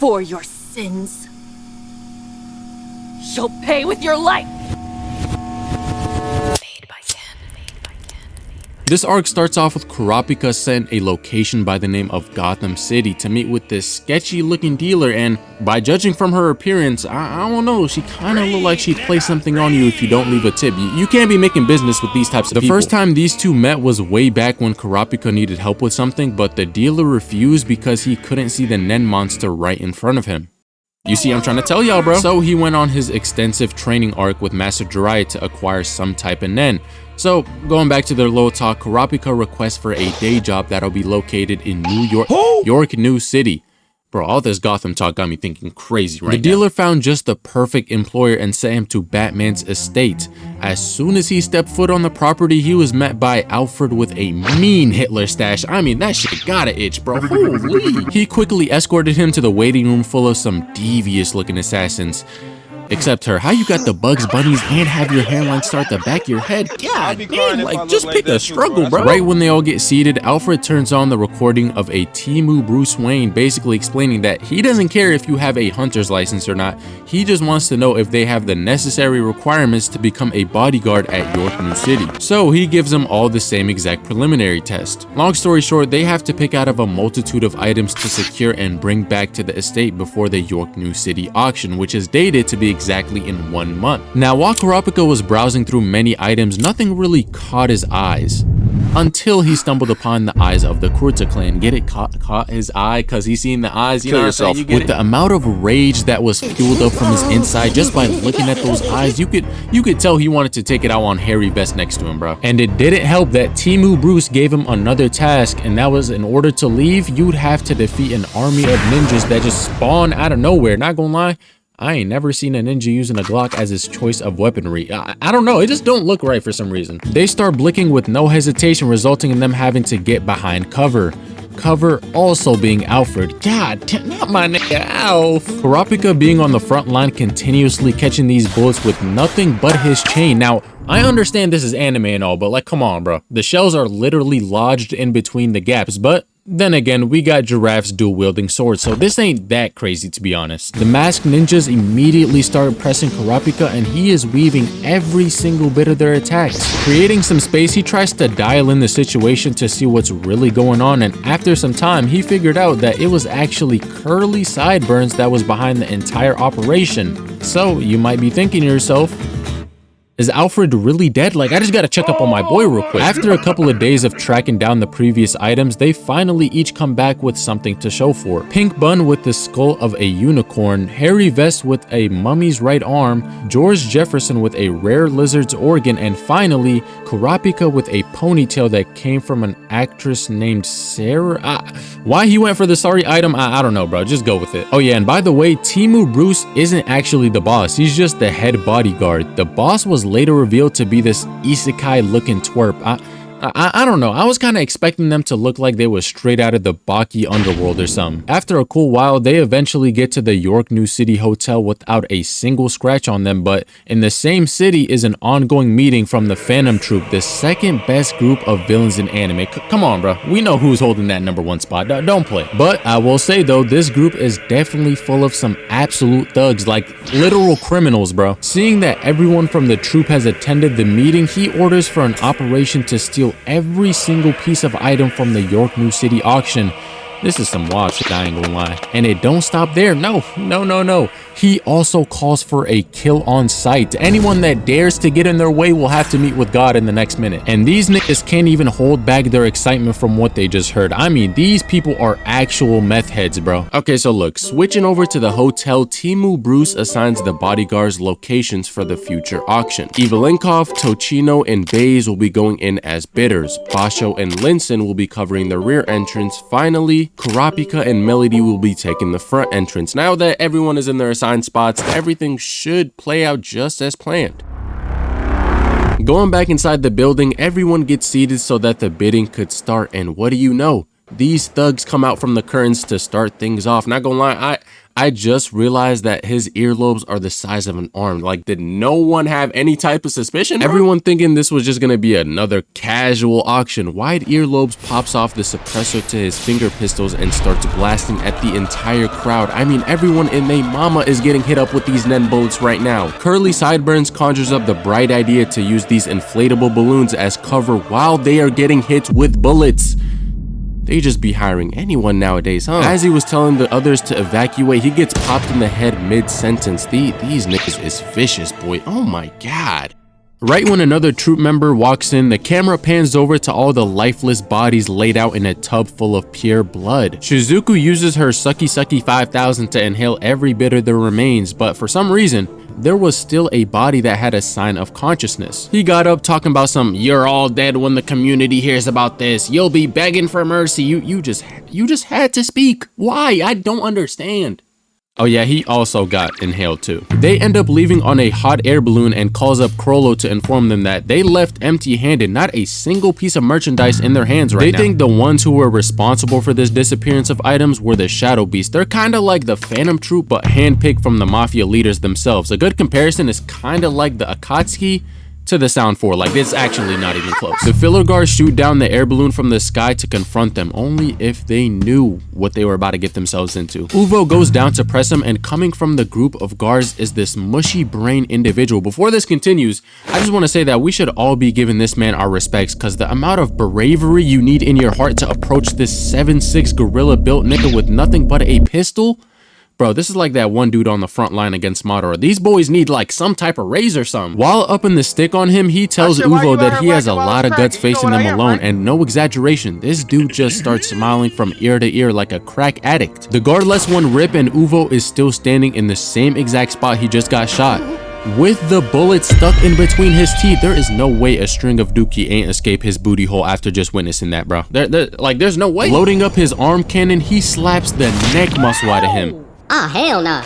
for your sins. You'll pay with your life. This arc starts off with Kurapika sent a location by the name of Gotham City to meet with this sketchy looking dealer, and by judging from her appearance, I don't know, she kind of looked like she'd play something on you if you don't leave a tip. You can't be making business with these types of people. The first time these two met was way back when Kurapika needed help with something, but the dealer refused because he couldn't see the Nen monster right in front of him. You see, I'm trying to tell y'all, bro. So he went on his extensive training arc with Master Jiraiya to acquire some type of Nen. So, going back to their little talk, Kurapika requests for a day job that'll be located in Yorknew City. Bro, all this Gotham talk got me thinking crazy right now. The dealer found just the perfect employer and sent him to Batman's estate. As soon as he stepped foot on the property, he was met by Alfred with a mean Hitler stash. I mean, that shit gotta itch, bro. Holy. He quickly escorted him to the waiting room full of some devious looking assassins. Except her. How you got the Bugs Bunnies and have your hairline start the back of your head? God damn, like, just pick a struggle, bro. Right when they all get seated, Alfred turns on the recording of a Temu Bruce Wayne basically explaining that he doesn't care if you have a hunter's license or not. He just wants to know if they have the necessary requirements to become a bodyguard at Yorknew City. So he gives them all the same exact preliminary test. Long story short, they have to pick out of a multitude of items to secure and bring back to the estate before the Yorknew City auction, which is dated to be exactly in 1 month. Now, while Kurapika was browsing through many items, nothing really caught his eyes until he stumbled upon the eyes of the Kurta clan. Get it? Caught his eye because he's seen the eyes. You know what I'm saying? You get with it? The amount of rage that was fueled up from his inside just by looking at those eyes, you could tell he wanted to take it out on Harry Vest next to him, bro. And it didn't help that Temu Bruce gave him another task, and that was in order to leave, you'd have to defeat an army of ninjas that just spawn out of nowhere. Not gonna lie, I ain't never seen a ninja using a Glock as his choice of weaponry. I don't know, it just don't look right for some reason. They start blicking with no hesitation, resulting in them having to get behind cover. Cover also being Alfred. God damn, not my nigga Alf. Kurapika being on the front line, continuously catching these bullets with nothing but his chain. Now, I understand this is anime and all, but like, come on, bro. The shells are literally lodged in between the gaps, but then again, we got Giraffe's dual-wielding swords, so this ain't that crazy, to be honest. The masked ninjas immediately started pressing Kurapika, and he is weaving every single bit of their attacks. Creating some space, he tries to dial in the situation to see what's really going on, and after some time, he figured out that it was actually curly sideburns that was behind the entire operation. So, you might be thinking to yourself, is Alfred really dead? Like, I just gotta check up on my boy real quick. After a couple of days of tracking down the previous items, they finally each come back with something to show for it. Pink Bun with the skull of a unicorn, Harry Vest with a mummy's right arm, George Jefferson with a rare lizard's organ, and finally, Kurapika with a ponytail that came from an actress named Sarah. Why he went for the sorry item, I don't know, bro. Just go with it. Oh yeah, and by the way, Temu Bruce isn't actually the boss. He's just the head bodyguard. The boss was later revealed to be this isekai looking twerp. I don't know. I was kind of expecting them to look like they were straight out of the Baki underworld or something. After a cool while, they eventually get to the Yorknew City hotel without a single scratch on them, but in the same city is an ongoing meeting from the Phantom Troupe, the second best group of villains in anime. Come on, bro. We know who's holding that #1 spot. Don't play. But I will say though, this group is definitely full of some absolute thugs, like literal criminals, bro. Seeing that everyone from the troupe has attended the meeting, he orders for an operation to steal every single piece of item from the Yorknew City auction. This is some wild shit, I ain't gonna lie. And it don't stop there. No. He also calls for a kill on sight. Anyone that dares to get in their way will have to meet with God in the next minute. And these niggas can't even hold back their excitement from what they just heard. I mean, these people are actual meth heads, bro. Okay, so look, switching over to the hotel, Temu Bruce assigns the bodyguards locations for the future auction. Evalinkov, Tochino, and Baze will be going in as bidders. Basho and Linson will be covering the rear entrance. Finally, Kurapika and Melody will be taking the front entrance. Now that everyone is in their assigned spots, everything should play out just as planned. Going back inside the building, everyone gets seated so that the bidding could start, and what do you know? these thugs come out from the curtains to start things off. Not gonna lie, I just realized that his earlobes are the size of an arm. Like, did no one have any type of suspicion, bro? Everyone thinking this was just gonna be another casual auction. Wide earlobes pops off the suppressor to his finger pistols and starts blasting at the entire crowd. I mean, everyone in they mama is getting hit up with these Nen bullets right now. Curly Sideburns conjures up the bright idea to use these inflatable balloons as cover while they are getting hit with bullets. They just be hiring anyone nowadays, huh? As he was telling the others to evacuate, he gets popped in the head mid-sentence. These niggas is vicious, boy. Oh my god. Right when another troop member walks in, the camera pans over to all the lifeless bodies laid out in a tub full of pure blood. Shizuku uses her Sucky Sucky 5000 to inhale every bit of the remains, but for some reason, there was still a body that had a sign of consciousness. He got up talking about some, "You're all dead when the community hears about this. You'll be begging for mercy." You just had to speak. Why? I don't understand. Oh yeah, he also got inhaled too. They end up leaving on a hot air balloon and calls up Crollo to inform them that they left empty-handed, not a single piece of merchandise in their hands right now. They think the ones who were responsible for this disappearance of items were the Shadow Beasts. They're kind of like the Phantom Troupe, but handpicked from the Mafia leaders themselves. A good comparison is kind of like the Akatsuki to the Sound 4, like it's actually not even close. The filler guards shoot down the air balloon from the sky to confront them, only if they knew what they were about to get themselves into. Uvo goes down to press him, and coming from the group of guards is this mushy brain individual. Before this continues, I just want to say that we should all be giving this man our respects, because the amount of bravery you need in your heart to approach this 7'6" gorilla built nigga with nothing but a pistol. Bro, this is like that one dude on the front line against Madara. These boys need like some type of raise or something. While upping the stick on him, he tells Uvo that he has a lot of guts facing them alone, and no exaggeration, this dude just starts smiling from ear to ear like a crack addict. The guard lets one rip and Uvo is still standing in the same exact spot he just got shot. With the bullet stuck in between his teeth, there is no way a string of dookie ain't escape his booty hole after just witnessing that, bro. There's no way. Loading up his arm cannon, he slaps the neck muscle out of him. Ah, hell nah.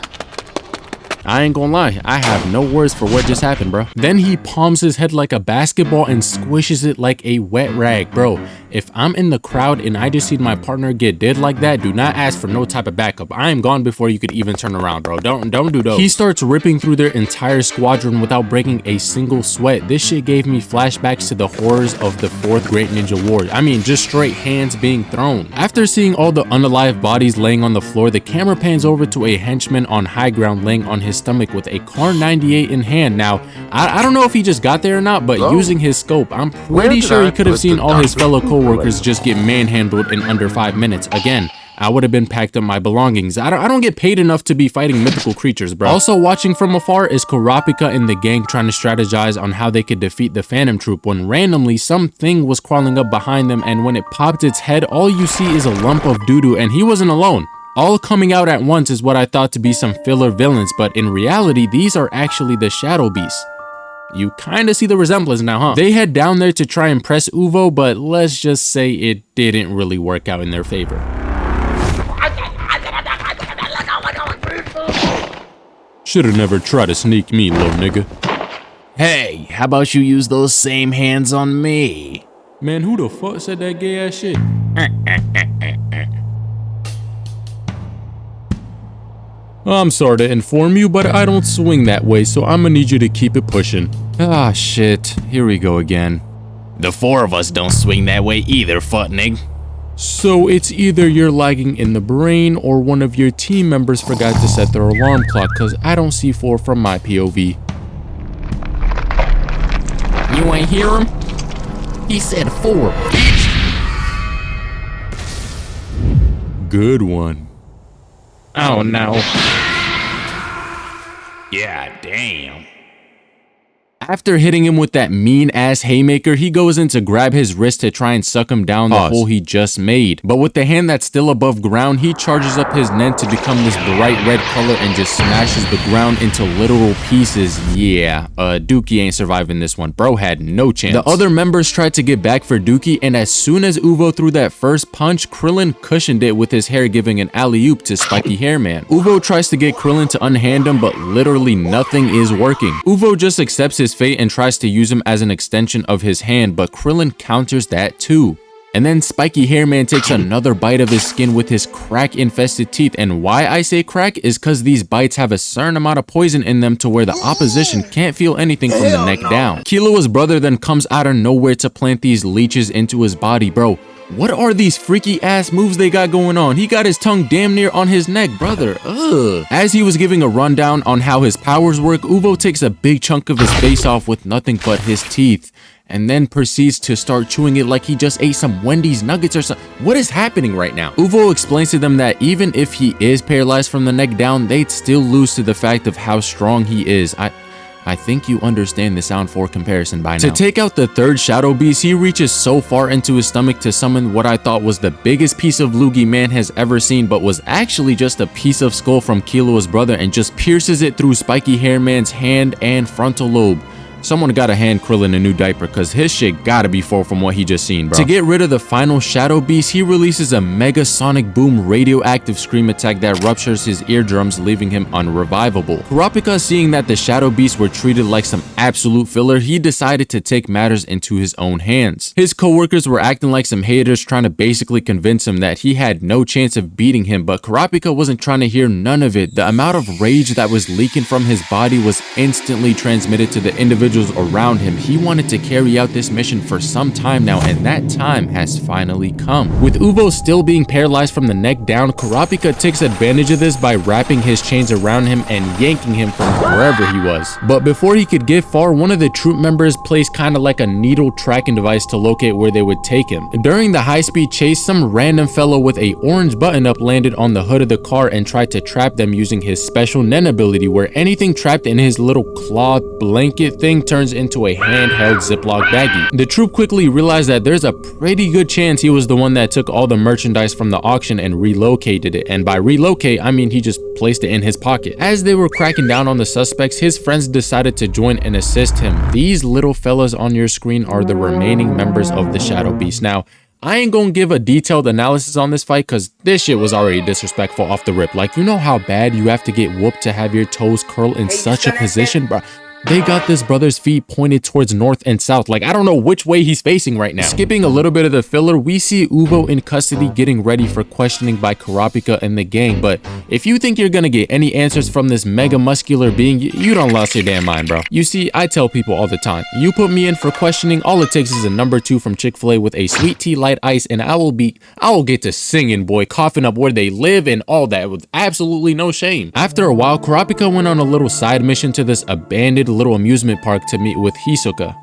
I ain't gonna lie, I have no words for what just happened, bro. Then he palms his head like a basketball and squishes it like a wet rag. Bro, if I'm in the crowd and I just see my partner get dead like that, do not ask for no type of backup. I am gone before you could even turn around, bro. Don't do those. He starts ripping through their entire squadron without breaking a single sweat. This shit gave me flashbacks to the horrors of the 4th Great Ninja War. I mean, just straight hands being thrown. After seeing all the unalive bodies laying on the floor, the camera pans over to a henchman on high ground laying on his stomach with a Car 98 in hand. Now, I don't know if he just got there or not, but using his scope, I'm pretty sure he could have seen all his fellow co-workers just get manhandled in under 5 minutes. Again, I would have been packed up my belongings. I don't get paid enough to be fighting mythical creatures, bro. Also watching from afar is Kurapika and the gang trying to strategize on how they could defeat the Phantom Troupe when randomly something was crawling up behind them, and when it popped its head, all you see is a lump of doo-doo, and he wasn't alone. All coming out at once is what I thought to be some filler villains, but in reality, these are actually the Shadow Beasts. You kinda see the resemblance now, huh? They head down there to try and press Uvo, but let's just say it didn't really work out in their favor. Should've never tried to sneak me, little nigga. Hey, how about you use those same hands on me? Man, who the fuck said that gay ass shit? I'm sorry to inform you, but I don't swing that way, so I'm gonna need you to keep it pushing. Ah, shit. Here we go again. The 4 of us don't swing that way either, futnig. So it's either you're lagging in the brain or one of your team members forgot to set their alarm clock, cause I don't see 4 from my POV. You ain't hear him? He said 4, bitch. Good one. Oh no. Yeah, damn. After hitting him with that mean ass haymaker, he goes in to grab his wrist to try and suck him down the hole he just made. But with the hand that's still above ground, he charges up his nen to become this bright red color and just smashes the ground into literal pieces. Yeah, Dookie ain't surviving this one. Bro had no chance. The other members tried to get back for Dookie, and as soon as Uvo threw that first punch, Krillin cushioned it with his hair, giving an alley-oop to Spiky Hairman. Uvo tries to get Krillin to unhand him, but literally nothing is working. Uvo just accepts his fate and tries to use him as an extension of his hand, but Krillin counters that too. And then Spiky Hairman takes another bite of his skin with his crack-infested teeth, and why I say crack is because these bites have a certain amount of poison in them to where the opposition can't feel anything from the neck down. Killua's brother then comes out of nowhere to plant these leeches into his body, bro. What are these freaky ass moves they got going on? He got his tongue damn near on his neck, brother. Ugh. As he was giving a rundown on how his powers work, Uvo takes a big chunk of his face off with nothing but his teeth, and then proceeds to start chewing it like he just ate some Wendy's nuggets or something. What is happening right now? Uvo explains to them that even if he is paralyzed from the neck down, they'd still lose to the fact of how strong he is. I think you understand the Sound 4 comparison by now. To take out the third Shadow Beast, he reaches so far into his stomach to summon what I thought was the biggest piece of loogie man has ever seen, but was actually just a piece of skull from Killua's brother, and just pierces it through Spiky Hairman's hand and frontal lobe. Someone gotta hand Krillin a new diaper, cause his shit gotta be full from what he just seen, bro. To get rid of the final Shadow Beast, he releases a Mega Sonic Boom radioactive scream attack that ruptures his eardrums, leaving him unrevivable. Kurapika, seeing that the Shadow Beasts were treated like some absolute filler, he decided to take matters into his own hands. His co-workers were acting like some haters, trying to basically convince him that he had no chance of beating him, but Kurapika wasn't trying to hear none of it. The amount of rage that was leaking from his body was instantly transmitted to the individuals around him. He wanted to carry out this mission for some time now, and that time has finally come. With Uvo still being paralyzed from the neck down, Kurapika takes advantage of this by wrapping his chains around him and yanking him from wherever he was. But before he could get far, one of the troop members placed kind of like a needle tracking device to locate where they would take him. During the high-speed chase, some random fellow with a orange button up landed on the hood of the car and tried to trap them using his special Nen ability, where anything trapped in his little cloth blanket thing turns into a handheld Ziploc baggie. The troop quickly realized that there's a pretty good chance he was the one that took all the merchandise from the auction and relocated it, and by relocate I mean he just placed it in his pocket. As they were cracking down on the suspects, his friends decided to join and assist him. These little fellas on your screen are the remaining members of the Shadow Beast. Now, I ain't gonna give a detailed analysis on this fight because this shit was already disrespectful off the rip. Like, you know how bad you have to get whooped to have your toes curl in such a position, bro? They got this brother's feet pointed towards north and south. Like, I don't know which way he's facing right now. Skipping a little bit of the filler, we see Uvo in custody getting ready for questioning by Kurapika and the gang. But if you think you're gonna get any answers from this mega muscular being, you don't lost your damn mind, bro. You see, I tell people all the time, you put me in for questioning, all it takes is a number 2 from Chick-fil-A with a sweet tea light ice, and I will get to singing, boy, coughing up where they live and all that with absolutely no shame. After a while, Kurapika went on a little side mission to this abandoned little amusement park to meet with Hisoka.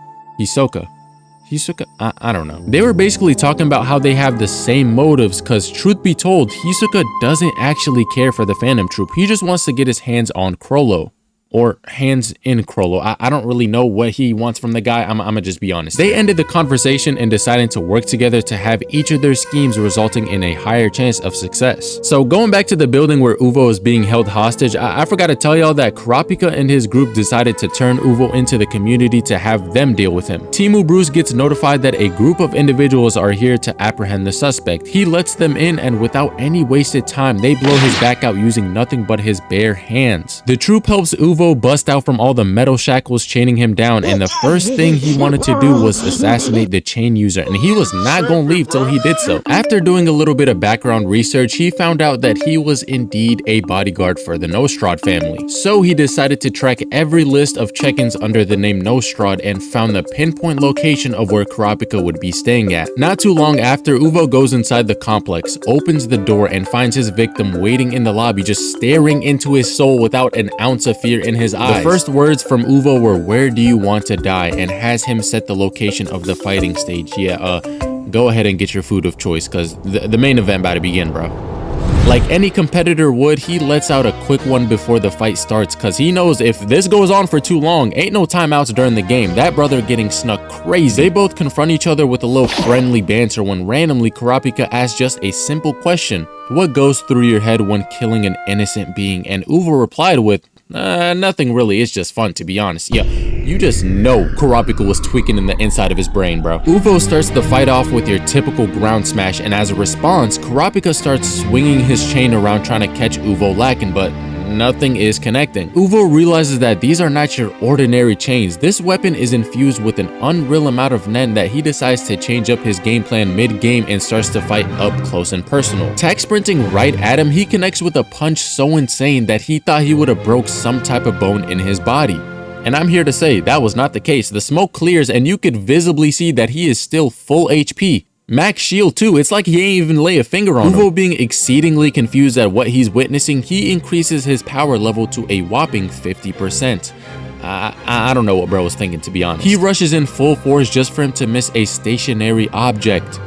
I don't know. They were basically talking about how they have the same motives, because truth be told, Hisoka doesn't actually care for the Phantom Troupe. He just wants to get his hands on Chrollo. Or hands in Chrollo. I don't really know what he wants from the guy. I'ma just be honest. They ended the conversation and decided to work together to have each of their schemes resulting in a higher chance of success. So going back to the building where Uvo is being held hostage, I forgot to tell y'all that Kurapika and his group decided to turn Uvo into the community to have them deal with him. Timu Bruce gets notified that a group of individuals are here to apprehend the suspect. He lets them in, and without any wasted time, they blow his back out using nothing but his bare hands. The troop helps Uvo bust out from all the metal shackles chaining him down, and the first thing he wanted to do was assassinate the chain user, and he was not gonna leave till he did so. After doing a little bit of background research, he found out that he was indeed a bodyguard for the Nostrad family. So he decided to track every list of check-ins under the name Nostrad and found the pinpoint location of where Kurapika would be staying at. Not too long after, Uvo goes inside the complex, opens the door, and finds his victim waiting in the lobby, just staring into his soul without an ounce of fear in his eyes. The first words from Uvo were, "Where do you want to die?" and has him set the location of the fighting stage. Yeah, go ahead and get your food of choice, cause the main event about to begin, bro. Like any competitor would, he lets out a quick one before the fight starts, cause he knows if this goes on for too long, ain't no timeouts during the game. That brother getting snuck crazy. They both confront each other with a little friendly banter when randomly Kurapika asks just a simple question: "What goes through your head when killing an innocent being?" And Uvo replied with, nothing really, it's just fun, to be honest. Yeah, you just know Kurapika was tweaking in the inside of his brain, bro. Uvo starts the fight off with your typical ground smash, and as a response, Kurapika starts swinging his chain around trying to catch Uvo lacking, but nothing is connecting. Uvo realizes that these are not your ordinary chains. This weapon is infused with an unreal amount of nen that he decides to change up his game plan mid-game and starts to fight up close and personal. Tech sprinting right at him, he connects with a punch so insane that he thought he would have broke some type of bone in his body. And I'm here to say that was not the case. The smoke clears and you could visibly see that he is still full HP. Max shield too, it's like he ain't even lay a finger on him. Uvo being exceedingly confused at what he's witnessing, he increases his power level to a whopping 50%. I don't know what bro was thinking, to be honest. He rushes in full force just for him to miss a stationary object.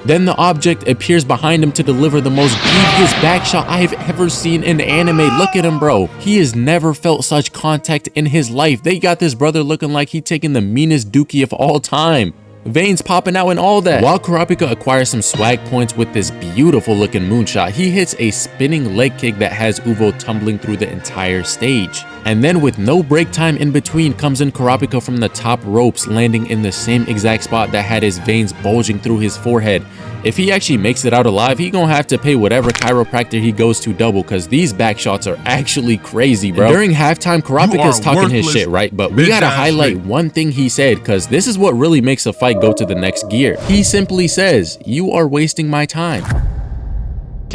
Then the object appears behind him to deliver the most devious backshot I've ever seen in anime. Look at him, bro. He has never felt such contact in his life. They got this brother looking like he taking the meanest dookie of all time. Veins popping out and all that. While Kurapika acquires some swag points with this beautiful looking moonshot, he hits a spinning leg kick that has Uvo tumbling through the entire stage. And then with no break time in between comes in Kurapika from the top ropes, landing in the same exact spot that had his veins bulging through his forehead. If he actually makes it out alive, he gonna have to pay whatever chiropractor he goes to double, because these back shots are actually crazy, bro. And during halftime, Kurapika's talking his shit, right? But we gotta highlight one thing he said, because this is what really makes a fight go to the next gear. He simply says, "You are wasting my time."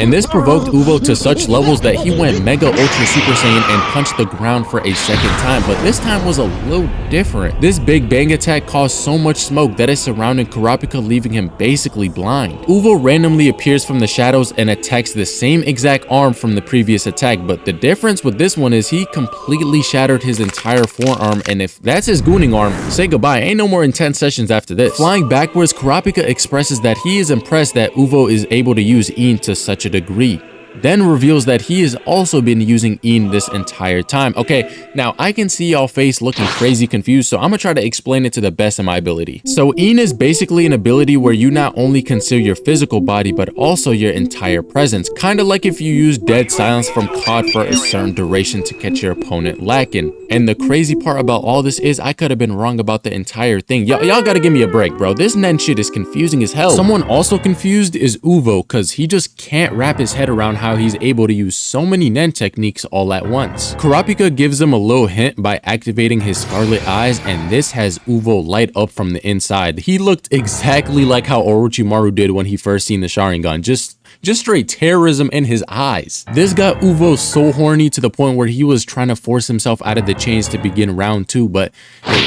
And this provoked Uvo to such levels that he went Mega Ultra Super Saiyan and punched the ground for a second time, but this time was a little different. This big bang attack caused so much smoke that it surrounded Kurapika, leaving him basically blind. Uvo randomly appears from the shadows and attacks the same exact arm from the previous attack, but the difference with this one is he completely shattered his entire forearm, and if that's his gooning arm, say goodbye. Ain't no more intense sessions after this. Flying backwards, Kurapika expresses that he is impressed that Uvo is able to use Iin to such a degree, then reveals that he has also been using Iin this entire time. Okay, now I can see y'all face looking crazy confused, so I'm gonna try to explain it to the best of my ability. So Iin is basically an ability where you not only conceal your physical body, but also your entire presence. Kind of like if you use Dead Silence from COD for a certain duration to catch your opponent lacking. And the crazy part about all this is I could have been wrong about the entire thing. Y'all gotta give me a break, bro. This Nen shit is confusing as hell. Someone also confused is Uvo, cause he just can't wrap his head around how he's able to use so many Nen techniques all at once. Kurapika gives him a little hint by activating his scarlet eyes, and this has Uvo light up from the inside. He looked exactly like how Orochimaru did when he first seen the Sharingan. Just straight terrorism in his eyes. This got Uvo so horny to the point where he was trying to force himself out of the chains to begin round 2, but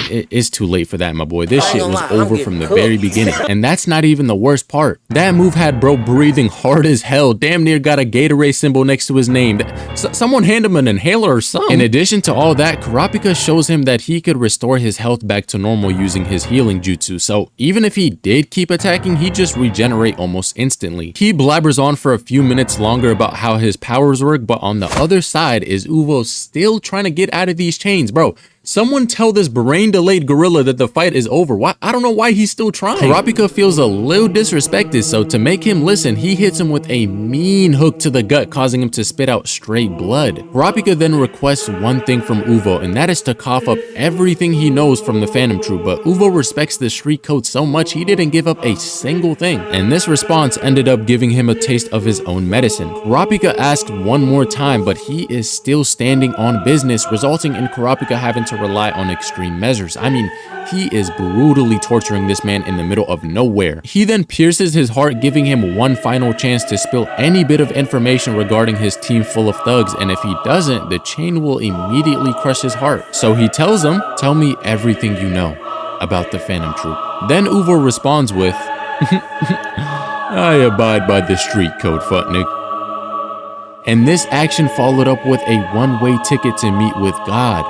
it's too late for that, my boy. This shit was over from the very beginning. And that's not even the worst part. That move had bro breathing hard as hell, damn near got a Gatorade symbol next to his name. Someone hand him an inhaler or something. In addition to all that, Kurapika shows him that he could restore his health back to normal using his healing jutsu. So even if he did keep attacking, he'd just regenerate almost instantly. He blabbers on for a few minutes longer about how his powers work, but on the other side is Uvo still trying to get out of these chains. Bro, someone tell this brain-delayed gorilla that the fight is over. Why? I don't know why he's still trying. Kurapika feels a little disrespected, so to make him listen, he hits him with a mean hook to the gut, causing him to spit out straight blood. Kurapika then requests one thing from Uvo, and that is to cough up everything he knows from the Phantom Troupe, but Uvo respects the street code so much he didn't give up a single thing, and this response ended up giving him a taste of his own medicine. Kurapika asked one more time, but he is still standing on business, resulting in Kurapika having to rely on extreme measures. I mean, he is brutally torturing this man in the middle of nowhere. He then pierces his heart, giving him one final chance to spill any bit of information regarding his team full of thugs, and if he doesn't, the chain will immediately crush his heart. So he tells him, "Tell me everything you know about the Phantom Troupe." Then Uvo responds with, "I abide by the street code, Futnik." And this action followed up with a one-way ticket to meet with God.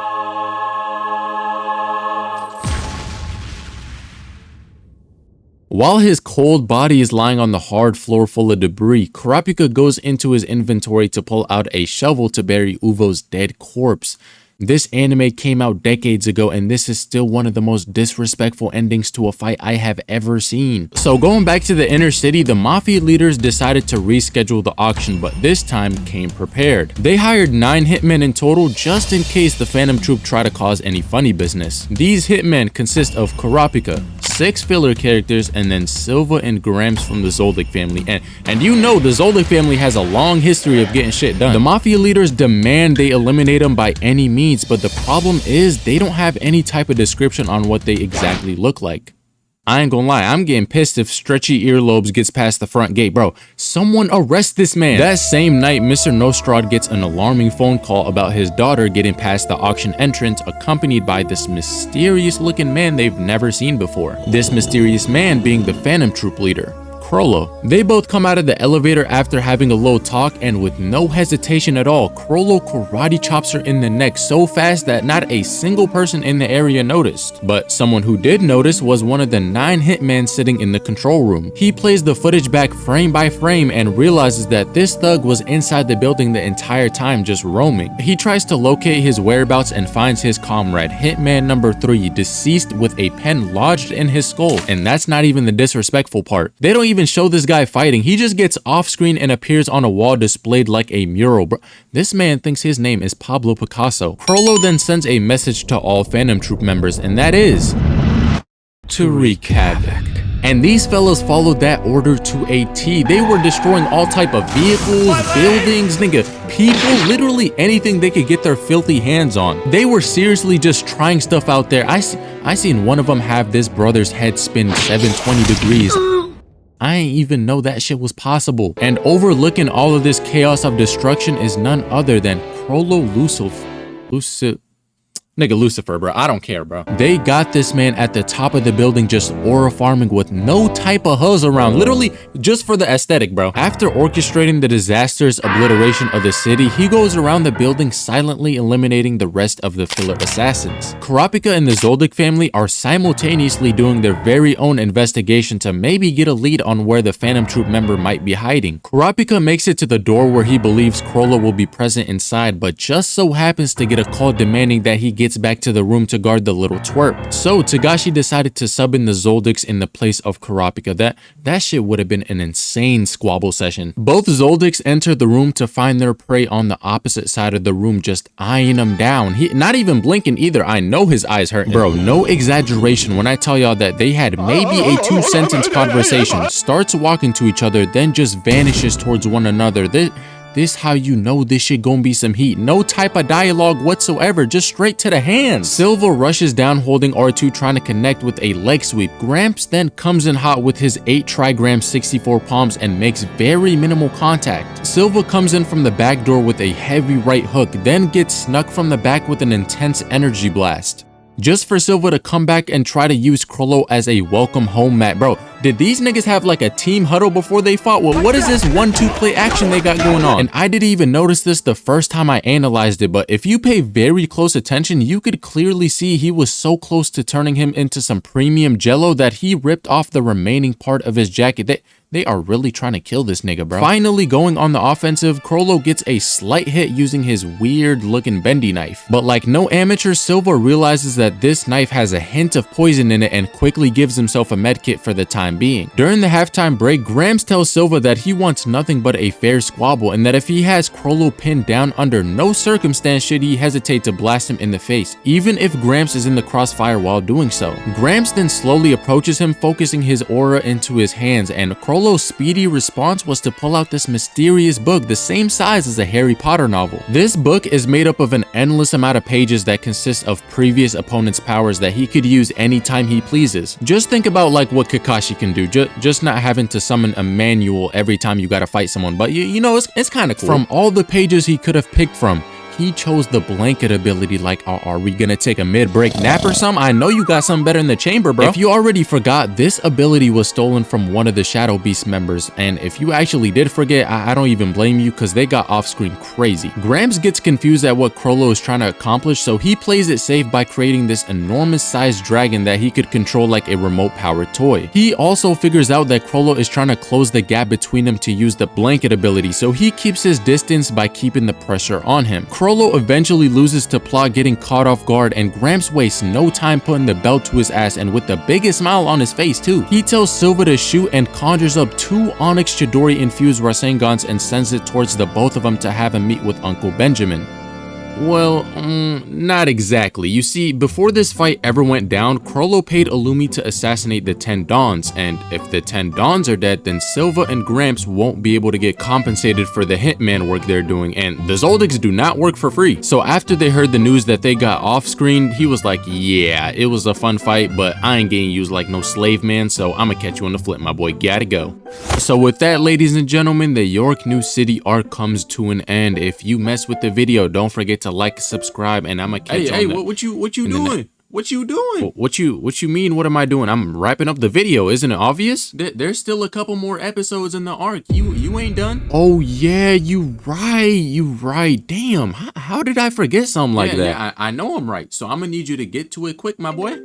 While his cold body is lying on the hard floor full of debris, Kurapika goes into his inventory to pull out a shovel to bury Uvo's dead corpse. This anime came out decades ago, and this is still one of the most disrespectful endings to a fight I have ever seen. So going back to the inner city, the mafia leaders decided to reschedule the auction, but this time came prepared. They hired 9 hitmen in total just in case the Phantom Troupe try to cause any funny business. These hitmen consist of Kurapika, 6 filler characters, and then Silva and Gramps from the Zoldyck family. And you know the Zoldyck family has a long history of getting shit done. The Mafia leaders demand they eliminate them by any means, but the problem is they don't have any type of description on what they exactly look like. I ain't gonna lie, I'm getting pissed if Stretchy Earlobes gets past the front gate. Bro, someone arrest this man. That same night, Mr. Nostrad gets an alarming phone call about his daughter getting past the auction entrance, accompanied by this mysterious looking man they've never seen before. This mysterious man being the Phantom Troupe leader, Krollo. They both come out of the elevator after having a little talk, and with no hesitation at all, Krollo karate chops her in the neck so fast that not a single person in the area noticed. But someone who did notice was one of the 9 hitmen sitting in the control room. He plays the footage back frame by frame and realizes that this thug was inside the building the entire time just roaming. He tries to locate his whereabouts and finds his comrade, Hitman number 3, deceased with a pen lodged in his skull. And that's not even the disrespectful part. They don't even show this guy fighting. He just gets off screen and appears on a wall displayed like a mural. Bro, this man thinks his name is Pablo Picasso. Krollo then sends a message to all Phantom Troupe members, and that is to wreak havoc. And these fellas followed that order to a T. They were destroying all type of vehicles, buildings, nigga, people, literally anything they could get their filthy hands on. They were seriously just trying stuff out there. I seen one of them have this brother's head spin 720 degrees. I ain't even know that shit was possible. And overlooking all of this chaos of destruction is none other than Krollo Lucifer, bro. I don't care, bro. They got this man at the top of the building just aura farming with no type of huzz around, literally just for the aesthetic, bro. After orchestrating the disastrous obliteration of the city, he goes around the building silently eliminating the rest of the filler assassins. Kurapika and the Zoldyck family are simultaneously doing their very own investigation to maybe get a lead on where the Phantom Troupe member might be hiding. Kurapika makes it to the door where he believes Krollo will be present inside, but just so happens to get a call demanding that he gets back to the room to guard the little twerp. So Tagashi decided to sub in the Zoldycks in the place of Kurapika. That shit would have been an insane squabble session. Both Zoldycks enter the room to find their prey on the opposite side of the room, just eyeing him down. He not even blinking either. I know his eyes hurt. Bro, no exaggeration when I tell y'all that they had maybe a 2-sentence conversation. Starts walking to each other, then just vanishes towards one another. This how you know this shit gonna be some heat. No type of dialogue whatsoever, just straight to the hands. Silva rushes down holding R2 trying to connect with a leg sweep. Gramps then comes in hot with his 8 trigram 64 palms and makes very minimal contact. Silva comes in from the back door with a heavy right hook, then gets snuck from the back with an intense energy blast. Just for Silva to come back and try to use Krollo as a welcome home mat. Bro, did these niggas have like a team huddle before they fought? Well, what is this 1-2 play action they got going on? And I didn't even notice this the first time I analyzed it, but if you pay very close attention, you could clearly see he was so close to turning him into some premium jello that he ripped off the remaining part of his jacket. They are really trying to kill this nigga, bro. Finally going on the offensive, Krollo gets a slight hit using his weird looking bendy knife. But like no amateur, Silva realizes that this knife has a hint of poison in it and quickly gives himself a medkit for the time being. During the halftime break, Gramps tells Silva that he wants nothing but a fair squabble and that if he has Krollo pinned down, under no circumstance should he hesitate to blast him in the face, even if Gramps is in the crossfire while doing so. Gramps then slowly approaches him, focusing his aura into his hands, and Krollo's speedy response was to pull out this mysterious book the same size as a Harry Potter novel. This book is made up of an endless amount of pages that consist of previous opponents' powers that he could use anytime he pleases. Just think about like what Kakashi can do, just not having to summon a manual every time you gotta fight someone, but you know, it's kind of cool. From all the pages he could have picked from, he chose the blanket ability. Like, are we gonna take a mid-break nap or something? I know you got something better in the chamber, bro. If you already forgot, this ability was stolen from one of the Shadow Beast members, and if you actually did forget, I don't even blame you because they got off-screen crazy. Gramps gets confused at what Krollo is trying to accomplish, so he plays it safe by creating this enormous-sized dragon that he could control like a remote-powered toy. He also figures out that Krollo is trying to close the gap between them to use the blanket ability, so he keeps his distance by keeping the pressure on him. Krollo eventually loses to Plot getting caught off guard, and Gramps wastes no time putting the belt to his ass, and with the biggest smile on his face too. He tells Silva to shoot and conjures up 2 Onyx Chidori infused Rasengans and sends it towards the both of them to have him meet with Uncle Benjamin. Well, not exactly. You see, before this fight ever went down, Crollo paid Illumi to assassinate the 10 Dons, and if the 10 Dons are dead, then Silva and Gramps won't be able to get compensated for the hitman work they're doing, and the Zoldycks do not work for free. So after they heard the news that they got off screen, he was like, yeah, it was a fun fight, but I ain't getting used like no slave man, so I'ma catch you on the flip, my boy, gotta go. So with that, ladies and gentlemen, the Yorknew City arc comes to an end. If you mess with the video, don't forget to like, subscribe, and I'ma catch you on the... what you doing? What you doing? What you mean? What am I doing? I'm wrapping up the video. Isn't it obvious? There's still a couple more episodes in the arc. You ain't done. Oh yeah, you right. Damn, how did I forget something like that? Yeah, I know I'm right. So I'm gonna need you to get to it quick, my boy.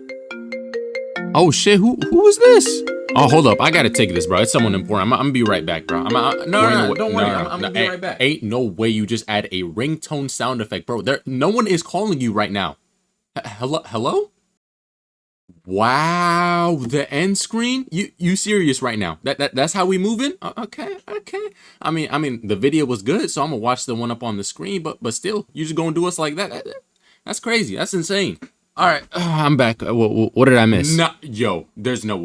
Oh shit, who is this? Oh, hold up, I gotta take this, bro. It's someone important. I'm gonna be right back, bro. No, don't worry. I'm gonna be right back. Ain't no way you just add a ringtone sound effect, bro. No one is calling you right now. Hello? Wow, the end screen? You serious right now? That's how we moving? Okay. I mean, the video was good, so I'm gonna watch the one up on the screen, but still, you just gonna do us like that? That's crazy. That's insane. All right, I'm back. What did I miss? Yo, there's no way.